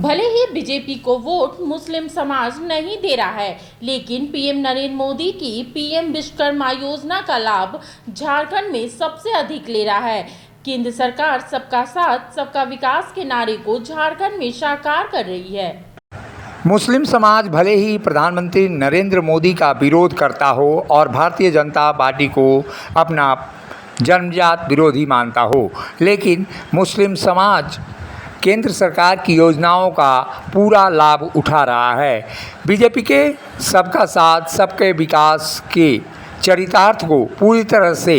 भले ही बीजेपी को वोट मुस्लिम समाज नहीं दे रहा है, लेकिन पीएम नरेंद्र मोदी की पीएम विश्वकर्मा योजना का लाभ झारखंड में सबसे अधिक ले रहा है। केंद्र सरकार सबका साथ सबका विकास के नारे को झारखंड में साकार कर रही है। मुस्लिम समाज भले ही प्रधानमंत्री नरेंद्र मोदी का विरोध करता हो और भारतीय जनता पार्टी को अपना जन्मजात विरोधी मानता हो, लेकिन मुस्लिम समाज केंद्र सरकार की योजनाओं का पूरा लाभ उठा रहा है। बीजेपी के सबका साथ सबके विकास के चरितार्थ को पूरी तरह से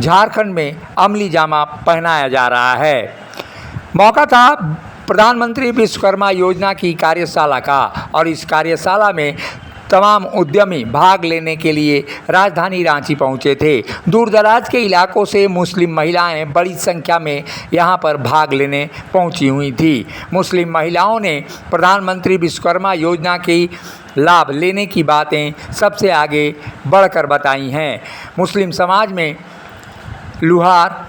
झारखंड में अमली जामा पहनाया जा रहा है। मौका था प्रधानमंत्री विश्वकर्मा योजना की कार्यशाला का और इस कार्यशाला में तमाम उद्यमी भाग लेने के लिए राजधानी रांची पहुंचे थे। दूर दराज के इलाकों से मुस्लिम महिलाएं बड़ी संख्या में यहां पर भाग लेने पहुंची हुई थी। मुस्लिम महिलाओं ने प्रधानमंत्री विश्वकर्मा योजना की लाभ लेने की बातें सबसे आगे बढ़कर बताई हैं। मुस्लिम समाज में लुहार,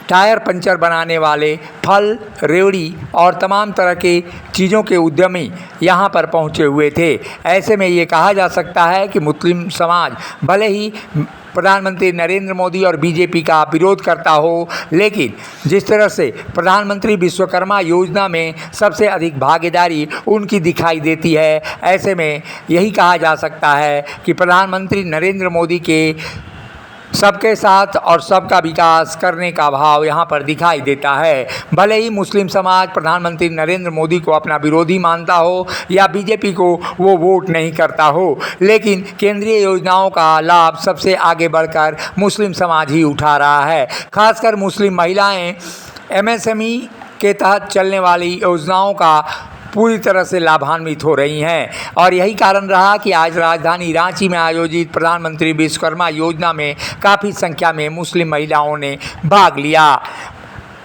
टायर पंचर बनाने वाले, फल, रेवड़ी और तमाम तरह के चीज़ों के उद्यमी यहाँ पर पहुँचे हुए थे। ऐसे में ये कहा जा सकता है कि मुस्लिम समाज भले ही प्रधानमंत्री नरेंद्र मोदी और बीजेपी का विरोध करता हो, लेकिन जिस तरह से प्रधानमंत्री विश्वकर्मा योजना में सबसे अधिक भागीदारी उनकी दिखाई देती है, ऐसे में यही कहा जा सकता है कि प्रधानमंत्री नरेंद्र मोदी के सबके साथ और सबका विकास करने का भाव यहाँ पर दिखाई देता है। भले ही मुस्लिम समाज प्रधानमंत्री नरेंद्र मोदी को अपना विरोधी मानता हो या बीजेपी को वो वोट नहीं करता हो, लेकिन केंद्रीय योजनाओं का लाभ सबसे आगे बढ़कर मुस्लिम समाज ही उठा रहा है। खासकर मुस्लिम महिलाएं एमएसएमई के तहत चलने वाली योजनाओं का पूरी तरह से लाभान्वित हो रही हैं और यही कारण रहा कि आज राजधानी रांची में आयोजित प्रधानमंत्री विश्वकर्मा योजना में काफ़ी संख्या में मुस्लिम महिलाओं ने भाग लिया।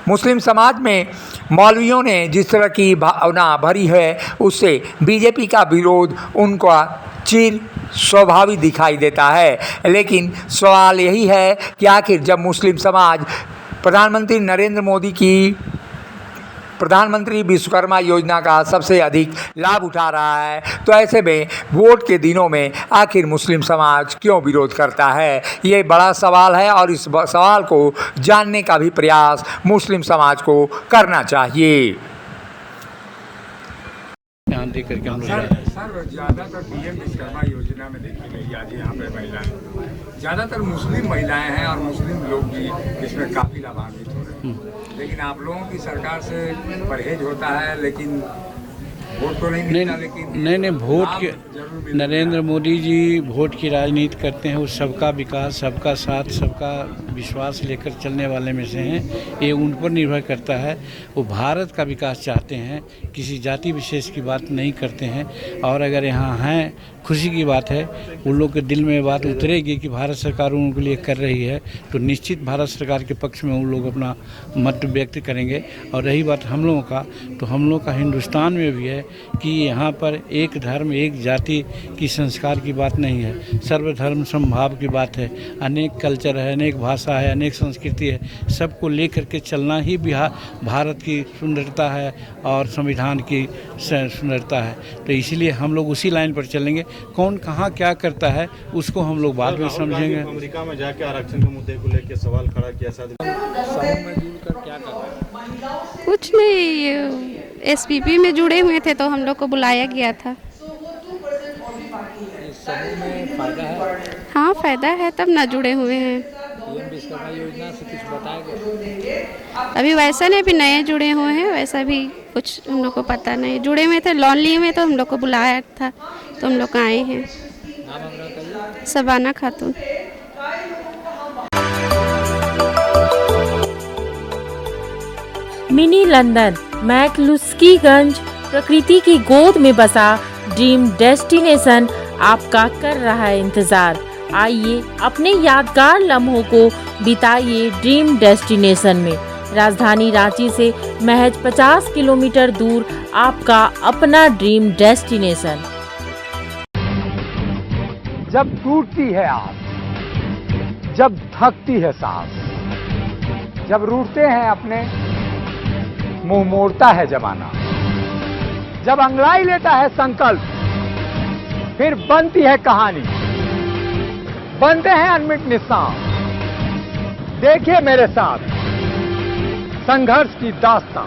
मुस्लिम समाज में मौलवियों ने जिस तरह की भावना भरी है, उससे बीजेपी का विरोध उनका चिर स्वाभाविक दिखाई देता है। लेकिन सवाल यही है कि आखिर जब मुस्लिम समाज प्रधानमंत्री नरेंद्र मोदी की प्रधानमंत्री विश्वकर्मा योजना का सबसे अधिक लाभ उठा रहा है, तो ऐसे में वोट के दिनों में आखिर मुस्लिम समाज क्यों विरोध करता है, ये बड़ा सवाल है और इस सवाल को जानने का भी प्रयास मुस्लिम समाज को करना चाहिए। सर ज़्यादातर पीएम विश्वकर्मा योजना में देखी गई आज यहाँ पे महिलाएं, ज़्यादातर मुस्लिम महिलाएं हैं और मुस्लिम लोग भी इसमें काफ़ी लाभान्वित हो रहे हैं। लेकिन आप लोगों की सरकार से परहेज होता है, लेकिन वोट तो नहीं मिलता। लेकिन नहीं वोट के नरेंद्र मोदी जी वोट की राजनीति करते हैं। वो सबका विकास, सबका साथ, सबका विश्वास लेकर चलने वाले में से हैं। ये उन पर निर्भर करता है। वो भारत का विकास चाहते हैं, किसी जाति विशेष की बात नहीं करते हैं। और अगर यहाँ हैं, खुशी की बात है, उन लोग के दिल में बात उतरेगी कि भारत सरकार उनके लिए कर रही है, तो निश्चित भारत सरकार के पक्ष में उन लोग अपना मत व्यक्त करेंगे। और रही बात हम लोगों का, तो हम लोग का हिंदुस्तान में भी है कि यहाँ पर एक धर्म एक जाति की संस्कार की बात नहीं है, सर्वधर्म समभाव की बात है। अनेक कल्चर है, अनेक भाषा है, अनेक संस्कृति है, सबको लेकर के चलना ही भारत की सुंदरता है और संविधान की सुंदरता है। तो इसीलिए हम लोग उसी लाइन पर चलेंगे। कौन कहाँ क्या करता है उसको हम लोग बाद में समझेंगे। अमेरिका में जाके आरक्षण के मुद्दे को लेकर सवाल खड़ा किया, समूह में जुड़कर क्या कर रहे हैं? कुछ नहीं, एसपीपी में जुड़े हुए थे तो हम लोग को बुलाया गया था। इस समूह में फायदा है? हाँ फायदा है, तब ना जुड़े हुए हैं। पीएम विश्वकर्मा योजना से कुछ बताया गया? अभी वैसा नहीं, अभी नए जुड़े हुए हैं, वैसा भी कुछ हम लोग को पता नहीं। जुड़े हुए थे, लोन लिए हुए तो हम लोग को बुलाया था, तो हम लोग आए हैं। नाम अपना बताइए। शबाना खातून। मिनी लंदन मैक्लुस्कीगंज प्रकृति की गोद में बसा ड्रीम डेस्टिनेशन आपका कर रहा है इंतजार। आइए अपने यादगार लम्हों को बिताइए ड्रीम डेस्टिनेशन में। राजधानी रांची से महज 50 किलोमीटर दूर आपका अपना ड्रीम डेस्टिनेशन। जब टूटती है आस, जब थकती है सांस, जब रूठते हैं अपने, मुंह मोड़ता है जमाना, जब अंगड़ाई लेता है संकल्प, फिर बनती है कहानी, बनते हैं अनमिट निशान। देखिए मेरे साथ संघर्ष की दास्तां।